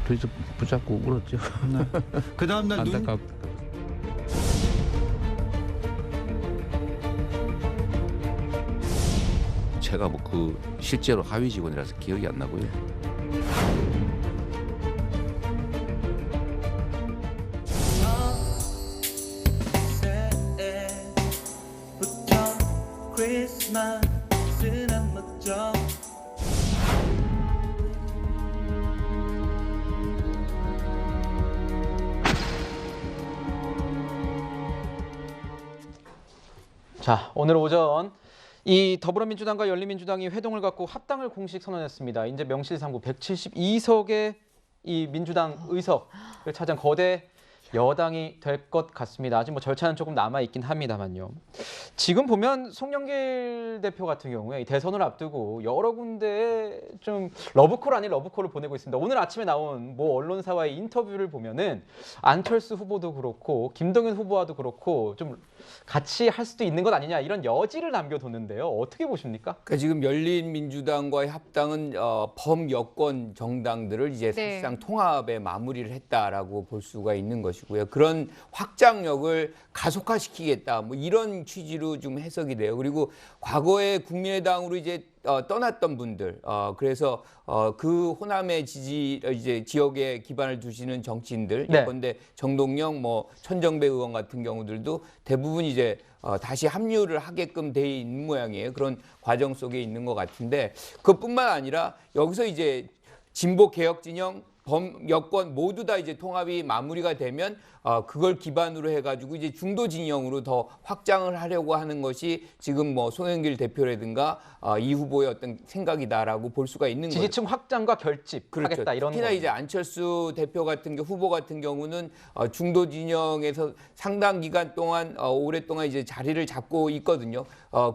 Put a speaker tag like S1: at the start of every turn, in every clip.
S1: 그래서 붙잡고 울었죠.
S2: 네. 그 다음날
S1: 안타깝. 제가 뭐 그 실제로 하위 직원이라서 기억이 안 나고요.
S3: 크리스마스는 안 먹죠.
S4: 자, 오늘 오전 이 더불어민주당과 열린민주당이 회동을 갖고 합당을 공식 선언했습니다. 이제 명실상부 172석의 이 민주당 의석을 차지한 거대 여당이 될 것 같습니다. 아직 뭐 절차는 조금 남아 있긴 합니다만요. 지금 보면 송영길 대표 같은 경우에 이 대선을 앞두고 여러 군데에 좀 러브콜 아닌 러브콜을 보내고 있습니다. 오늘 아침에 나온 모 언론사와의 인터뷰를 보면은 안철수 후보도 그렇고 김동연 후보와도 그렇고 좀 같이 할 수도 있는 것 아니냐 이런 여지를 남겨뒀는데요. 어떻게 보십니까?
S5: 그러니까 지금 열린민주당과의 합당은 범여권 정당들을 이제 사실상 통합에 마무리를 했다라고 볼 수가 있는 것이고요. 그런 확장력을 가속화시키겠다 뭐 이런 취지로 좀 해석이 돼요. 그리고 과거에 국민의당으로 이제 떠났던 분들, 그래서 그 호남의 이제 지역에 기반을 두시는 정치인들, 예컨대 정동영, 뭐 천정배 의원 같은 경우들도 대부분 이제 다시 합류를 하게끔 돼 있는 모양이에요. 그런 과정 속에 있는 것 같은데 그것뿐만 아니라 여기서 이제 진보 개혁 진영 범여권 모두 다 이제 통합이 마무리가 되면 그걸 기반으로 해가지고 이제 중도 진영으로 더 확장을 하려고 하는 것이 지금 뭐 송영길 대표라든가 이 후보의 어떤 생각이다라고 볼 수가 있는 거죠.
S4: 지지층 확장과 결집하겠다 이런.
S5: 특히나 이제 안철수 대표 같은 후보 같은 경우는 중도 진영에서 상당 기간 동안 오랫동안 이제 자리를 잡고 있거든요.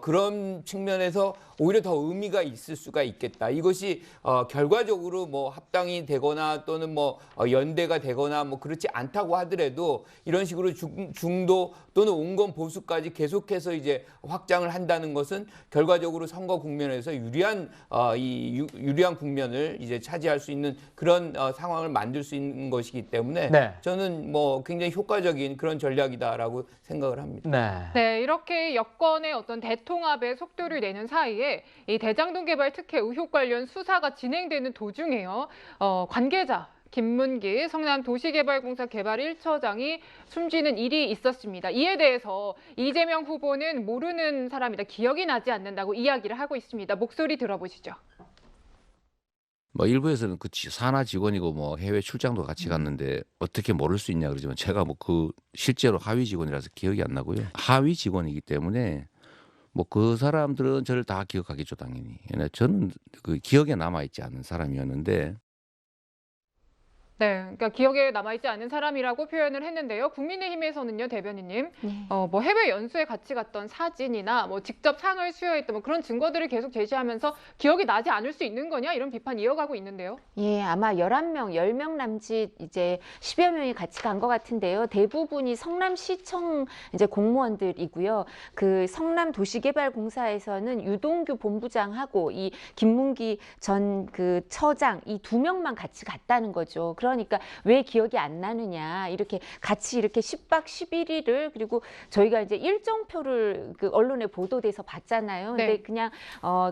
S5: 그런 측면에서 오히려 더 의미가 있을 수가 있겠다. 이것이 결과적으로 뭐 합당이 되거나 또는 뭐 연대가 되거나 뭐 그렇지 않다고 하더라도 이런 식으로 중도 또는 온건 보수까지 계속해서 이제 확장을 한다는 것은 결과적으로 선거 국면에서 유리한 국면을 이제 차지할 수 있는 그런 상황을 만들 수 있는 것이기 때문에 저는 뭐 굉장히 효과적인 그런 전략이다라고 생각을 합니다.
S6: 네, 이렇게 여권의 어떤 대통합에 속도를 내는 사이에 이 대장동 개발 특혜 의혹 관련 수사가 진행되는 도중에요. 관계자 김문기 성남도시개발공사 개발 1처장이 숨지는 일이 있었습니다. 이에 대해서 이재명 후보는 모르는 사람이다, 기억이 나지 않는다고 이야기를 하고 있습니다. 목소리 들어보시죠.
S1: 뭐 일부에서는 그 산하 직원이고 뭐 해외 출장도 같이 갔는데 어떻게 모를 수 있냐 그러지만 제가 뭐 그 실제로 하위 직원이라서 기억이 안 나고요. 하위 직원이기 때문에 뭐 그 사람들은 저를 다 기억하겠죠 당연히. 저는 그 기억에 남아 있지 않은 사람이었는데.
S6: 네, 그러니까 기억에 남아있지 않은 사람이라고 표현을 했는데요. 국민의힘에서는요, 대변인님, 뭐 해외 연수에 같이 갔던 사진이나 뭐 직접 상을 수여했던 뭐 그런 증거들을 계속 제시하면서 기억이 나지 않을 수 있는 거냐 이런 비판 이어가고 있는데요.
S7: 예, 아마 11명, 10명 남짓 이제 10여 명이 같이 간 것 같은데요. 대부분이 성남시청 이제 공무원들이고요. 그 성남도시개발공사에서는 유동규 본부장하고 이 김문기 전 그 처장 이 2명만 같이 갔다는 거죠. 그러니까 왜 기억이 안 나느냐, 이렇게 같이 이렇게 10박 11일을 그리고 저희가 이제 일정표를 그 언론에 보도돼서 봤잖아요. 근데 그냥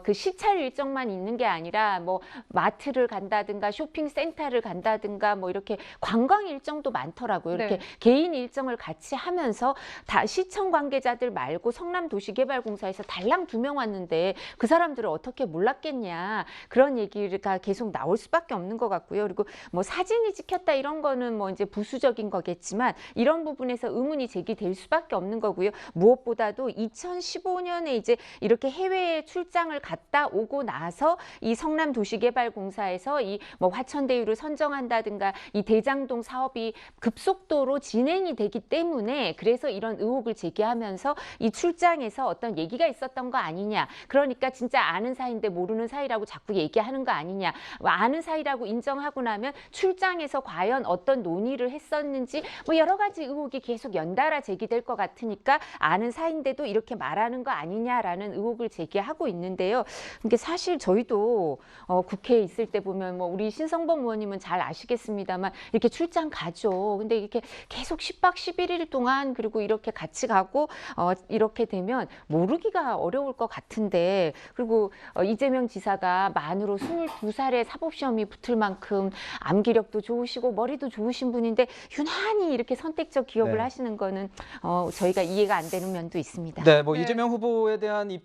S7: 그 시찰 일정만 있는 게 아니라 뭐 마트를 간다든가 쇼핑센터를 간다든가 뭐 이렇게 관광 일정도 많더라고요. 이렇게 개인 일정을 같이 하면서 다 시청 관계자들 말고 성남도시개발공사에서 달랑 2명 왔는데 그 사람들을 어떻게 몰랐겠냐, 그런 얘기가 계속 나올 수밖에 없는 것 같고요. 그리고 뭐 사진이 찍혔다 이런 거는 뭐 이제 부수적인 거겠지만 이런 부분에서 의문이 제기될 수밖에 없는 거고요. 무엇보다도 2015년에 이제 이렇게 해외에 출장을 갔다 오고 나서 이 성남도시개발공사에서 이 뭐 화천대유를 선정한다든가 이 대장동 사업이 급속도로 진행이 되기 때문에 그래서 이런 의혹을 제기하면서 이 출장에서 어떤 얘기가 있었던 거 아니냐, 그러니까 진짜 아는 사이인데 모르는 사이라고 자꾸 얘기하는 거 아니냐, 아는 사이라고 인정하고 나면 출장 현장에서 과연 어떤 논의를 했었는지 뭐 여러 가지 의혹이 계속 연달아 제기될 것 같으니까 아는 사이인데도 이렇게 말하는 거 아니냐라는 의혹을 제기하고 있는데요. 이게 사실 저희도 국회에 있을 때 보면 뭐 우리 신성범 의원님은 잘 아시겠습니다만 이렇게 출장 가죠. 근데 이렇게 계속 10박 11일 동안 그리고 이렇게 같이 가고 이렇게 되면 모르기가 어려울 것 같은데 그리고 이재명 지사가 만으로 22살에 사법시험이 붙을 만큼 암기력도 좋으시고 머리도 좋으신 분인데 유난히 이렇게 선택적 기억을
S4: 네.
S7: 하시는 거는 저희가 이해가 안 되는 면도 있습니다.
S4: 네, 뭐
S6: 네.
S4: 이재명 후보에 대한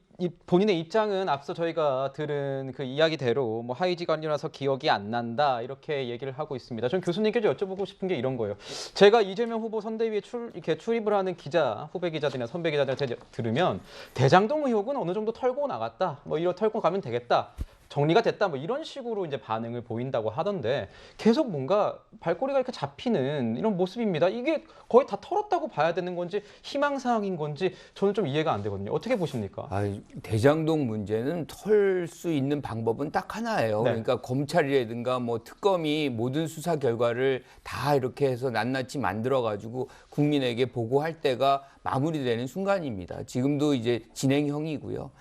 S4: 본인의 입장은 앞서 저희가 들은 그 이야기대로 뭐 하위직원이라서 기억이 안 난다 이렇게 얘기를 하고 있습니다. 전 교수님께 좀 여쭤보고 싶은 게 이런 거예요. 제가 이재명 후보 선대위에 이렇게 출입을 하는 기자, 후배 기자들이나 선배 기자들한테 들으면 대장동 의혹은 어느 정도 털고 나갔다. 뭐 이런 털고 가면 되겠다. 정리가 됐다 뭐 이런 식으로 이제 반응을 보인다고 하던데 계속 뭔가 발꼬리가 이렇게 잡히는 이런 모습입니다. 이게 거의 다 털었다고 봐야 되는 건지 희망사항인 건지 저는 좀 이해가 안 되거든요. 어떻게 보십니까?
S5: 대장동 문제는 털 수 있는 방법은 딱 하나예요.
S4: 네.
S5: 그러니까 검찰이라든가 뭐 특검이 모든 수사 결과를 다 이렇게 해서 낱낱이 만들어 가지고 국민에게 보고할 때가 마무리되는 순간입니다. 지금도 이제 진행형이고요.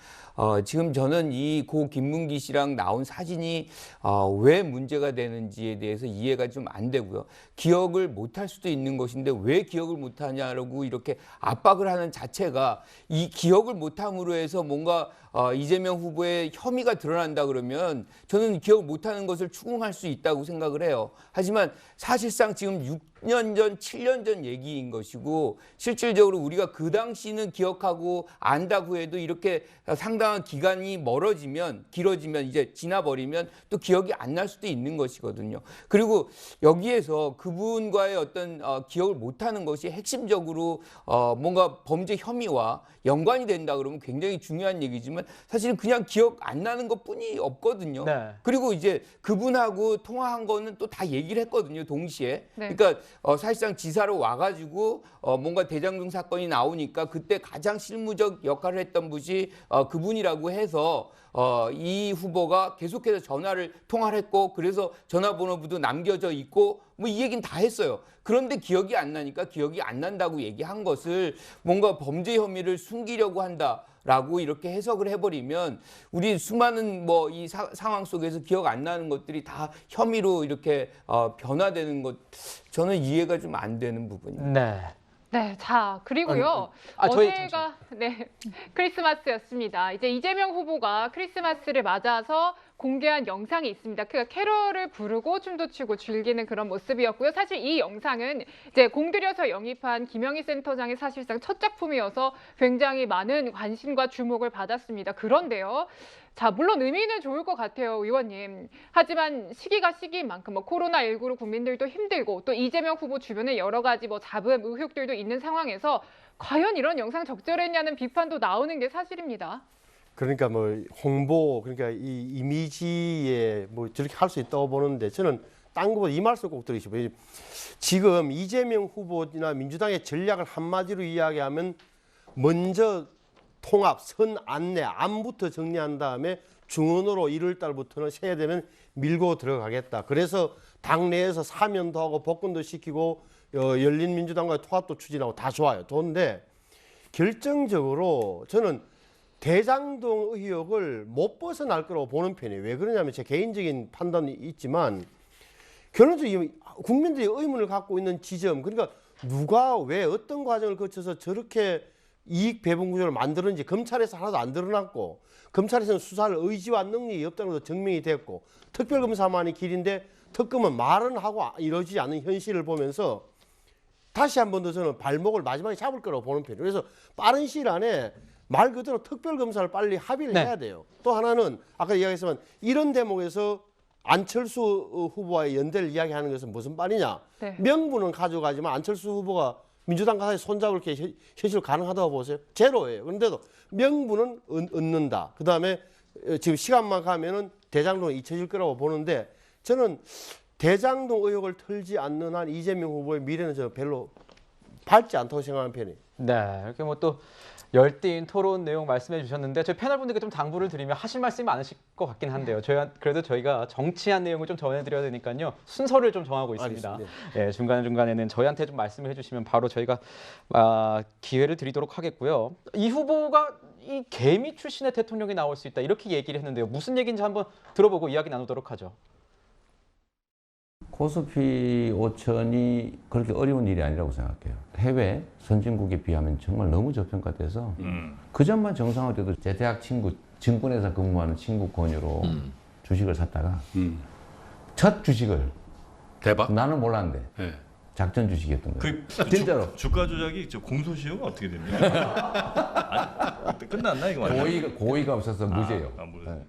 S5: 지금 저는 이 고 김문기 씨랑 나온 사진이 왜 문제가 되는지에 대해서 이해가 좀 안 되고요. 기억을 못할 수도 있는 것인데 왜 기억을 못하냐라고 이렇게 압박을 하는 자체가 이 기억을 못함으로 해서 뭔가 이재명 후보의 혐의가 드러난다 그러면 저는 기억 못하는 것을 추궁할 수 있다고 생각을 해요. 하지만 사실상 지금 6년 전, 7년 전 얘기인 것이고 실질적으로 우리가 그 당시는 기억하고 안다고 해도 이렇게 상당한 기간이 길어지면 이제 지나버리면 또 기억이 안 날 수도 있는 것이거든요. 그리고 여기에서 그분과의 어떤 기억을 못하는 것이 핵심적으로 뭔가 범죄 혐의와 연관이 된다 그러면 굉장히 중요한 얘기지만 사실은 그냥 기억 안 나는 것뿐이 없거든요.
S4: 네.
S5: 그리고 이제 그분하고 통화한 거는 또 다 얘기를 했거든요, 동시에.
S6: 네.
S5: 그러니까 사실상 지사로 와가지고 뭔가 대장동 사건이 나오니까 그때 가장 실무적 역할을 했던 분이 그분이라고 해서 이 후보가 계속해서 통화를 했고 그래서 전화번호부도 남겨져 있고 뭐 이 얘기는 다 했어요. 그런데 기억이 안 나니까 기억이 안 난다고 얘기한 것을 뭔가 범죄 혐의를 숨기려고 한다라고 이렇게 해석을 해버리면 우리 수많은 뭐 이 상황 속에서 기억 안 나는 것들이 다 혐의로 이렇게 변화되는 것 저는 이해가 좀 안 되는 부분입니다.
S4: 네.
S6: 네, 자 그리고요.
S4: 저희
S6: 어제가 크리스마스였습니다. 이제 이재명 후보가 크리스마스를 맞아서 공개한 영상이 있습니다. 그러니까 캐럴을 부르고 춤도 추고 즐기는 그런 모습이었고요. 사실 이 영상은 이제 공들여서 영입한 김영희 센터장의 사실상 첫 작품이어서 굉장히 많은 관심과 주목을 받았습니다. 그런데요. 자, 물론 의미는 좋을 것 같아요, 의원님. 하지만 시기가 시기인 만큼 코로나19로 국민들도 힘들고 또 이재명 후보 주변에 여러 가지 잡음 의혹들도 있는 상황에서 과연 이런 영상 적절했냐는 비판도 나오는 게 사실입니다.
S3: 그러니까 홍보 그러니까 이 이미지에 저렇게 할 수 있다고 보는데 저는 딴 거보다 이 말씀 꼭 드리고 싶어요. 지금 이재명 후보나 민주당의 전략을 한마디로 이야기하면 먼저 통합, 선 안내, 안부터 정리한 다음에 중원으로 1월 달부터는 새해 되면 밀고 들어가겠다. 그래서 당내에서 사면도 하고 복권도 시키고 열린민주당과의 통합도 추진하고 다 좋아요. 좋은데 결정적으로 저는 대장동 의혹을 못 벗어날 거라고 보는 편이에요. 왜 그러냐면 제 개인적인 판단이 있지만 결론적으로 국민들이 의문을 갖고 있는 지점 그러니까 누가 왜 어떤 과정을 거쳐서 저렇게 이익 배분 구조를 만들었는지 검찰에서 하나도 안 드러났고 검찰에서는 수사할 의지와 능력이 없다는 것도 증명이 됐고 특별검사만이 길인데 특검은 말은 하고 이루어지지 않는 현실을 보면서 다시 한 번 더 저는 발목을 마지막에 잡을 거라고 보는 편이에요. 그래서 빠른 시일 안에 말 그대로 특별검사를 빨리 합의를 해야 돼요. 또 하나는 아까 이야기했지만 이런 대목에서 안철수 후보와의 연대를 이야기하는 것은 무슨 말이냐.
S6: 네.
S3: 명분은 가져가지만 안철수 후보가 민주당 가서 손잡을 게 현실 가능하다고 보세요? 제로예요. 그런데도 명분은 얻는다. 그다음에 지금 시간만 가면은 대장동이 잊혀질 거라고 보는데 저는 대장동 의혹을 털지 않는 한 이재명 후보의 미래는 저 별로 밝지 않다고 생각하는 편이에요.
S4: 네, 이렇게 또 열띤 토론 내용 말씀해 주셨는데 저희 패널분들께 좀 당부를 드리면 하실 말씀이 많으실 것 같긴 한데요. 그래도 저희가 정치한 내용을 좀 전해드려야 되니까요. 순서를 좀 정하고 있습니다.
S3: 알겠습니다.
S4: 예, 중간중간에는 저희한테 좀 말씀을 해주시면 바로 저희가 기회를 드리도록 하겠고요. 이 후보가 이 개미 출신의 대통령이 나올 수 있다 이렇게 얘기를 했는데요. 무슨 얘기인지 한번 들어보고 이야기 나누도록 하죠.
S1: 코스피 5천이 그렇게 어려운 일이 아니라고 생각해요. 해외 선진국에 비하면 정말 너무 저평가돼서 그 전만 정상화돼도 제 대학 친구 증권회사 근무하는 친구 권유로 주식을 샀다가 첫 주식을
S8: 대박.
S1: 나는 몰랐는데
S8: 네.
S1: 작전 주식이었던 거예요.
S8: 그
S1: 진짜로.
S8: 주가 조작이 공소시효가 어떻게 됩니까? 아니, 끝났나 이거 완전?
S1: 고의가 없어서 무죄요.
S8: 무죄.
S1: 네.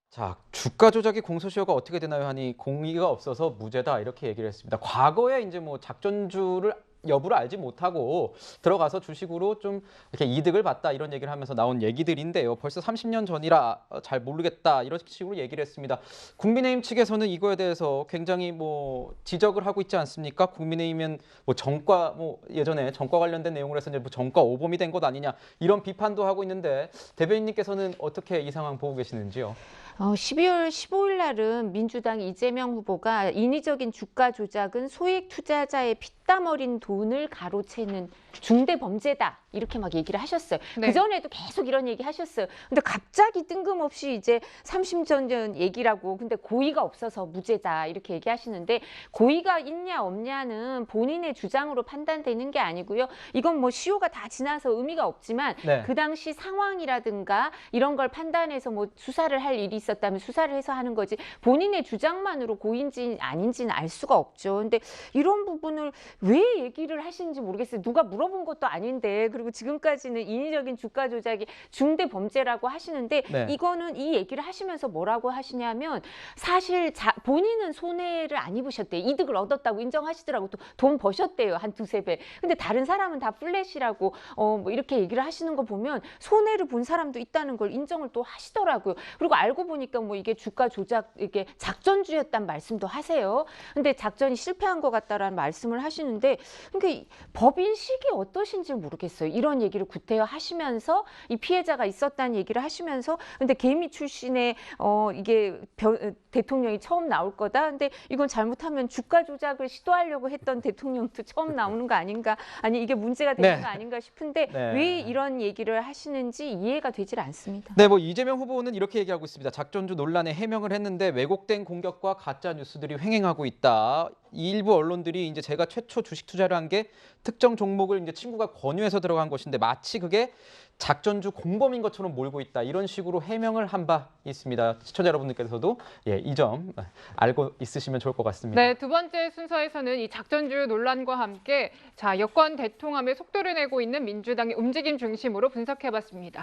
S4: 자, 주가 조작이 공소시효가 어떻게 되나요? 하니 공의가 없어서 무죄다 이렇게 얘기를 했습니다. 과거에 이제 뭐 작전주를 여부를 알지 못하고 들어가서 주식으로 좀 이렇게 이득을 봤다 이런 얘기를 하면서 나온 얘기들인데요. 벌써 30년 전이라 잘 모르겠다 이런 식으로 얘기를 했습니다. 국민의힘 측에서는 이거에 대해서 굉장히 뭐 지적을 하고 있지 않습니까? 국민의힘은 뭐 정과 뭐 예전에 정과 관련된 내용을 해서 이제 뭐 정과 오범이 된 것 아니냐 이런 비판도 하고 있는데 대변인님께서는 어떻게 이 상황 보고 계시는지요?
S7: 12월 15일 날은 민주당 이재명 후보가 인위적인 주가 조작은 소액 투자자의 피땀 어린 돈을 가로채는 중대 범죄다 이렇게 막 얘기를 하셨어요.
S6: 네.
S7: 그전에도 계속 이런 얘기 하셨어요. 근데 갑자기 뜬금없이 이제 30년 전 얘기라고 근데 고의가 없어서 무죄다 이렇게 얘기하시는데 고의가 있냐 없냐는 본인의 주장으로 판단되는 게 아니고요. 이건 뭐 시효가 다 지나서 의미가 없지만
S4: 네.
S7: 그 당시 상황이라든가 이런 걸 판단해서 뭐 수사를 할 일이 있었다면 수사를 해서 하는 거지 본인의 주장만으로 고의인지 아닌지는 알 수가 없죠. 근데 이런 부분을 왜 얘기를 하시는지 모르겠어요. 누가 물어본 것도 아닌데 그리고 지금까지는 인위적인 주가 조작이 중대 범죄라고 하시는데
S4: 네.
S7: 이거는 이 얘기를 하시면서 뭐라고 하시냐면 사실 본인은 손해를 안 입으셨대요. 이득을 얻었다고 인정하시더라고. 또 돈 버셨대요. 한 두세 배. 근데 다른 사람은 다 플랫이라고 뭐 이렇게 얘기를 하시는 거 보면 손해를 본 사람도 있다는 걸 인정을 또 하시더라고요. 그리고 알고 보니까 뭐 이게 주가 조작 이게 작전주였단 말씀도 하세요. 근데 작전이 실패한 것 같다라는 말씀을 하시는데 그러니까 법 인식이 어떠신지 모르겠어요. 이런 얘기를 구태여 하시면서 이 피해자가 있었다는 얘기를 하시면서 근데 개미 출신의 이게 대통령이 처음 나올 거다. 근데 이건 잘못하면 주가 조작을 시도하려고 했던 대통령도 처음 나오는 거 아닌가? 아니 이게 문제가 되는
S4: 네.
S7: 거 아닌가 싶은데
S4: 네.
S7: 왜 이런 얘기를 하시는지 이해가 되질 않습니다.
S4: 네, 뭐 이재명 후보는 이렇게 얘기하고 있습니다. 작전주 논란에 해명을 했는데 왜곡된 공격과 가짜 뉴스들이 횡행하고 있다. 일부 언론들이 이제 제가 최초 주식 투자를 한 게 특정 종목을 이제 친구가 권유해서 들어간 것인데 마치 그게 작전주 공범인 것처럼 몰고 있다. 이런 식으로 해명을 한 바 있습니다. 시청자 여러분들께서도 이 점 알고 있으시면 좋을 것 같습니다.
S6: 네, 두 번째 순서에서는 이 작전주 논란과 함께 여권 대통합에 속도를 내고 있는 민주당의 움직임 중심으로 분석해봤습니다.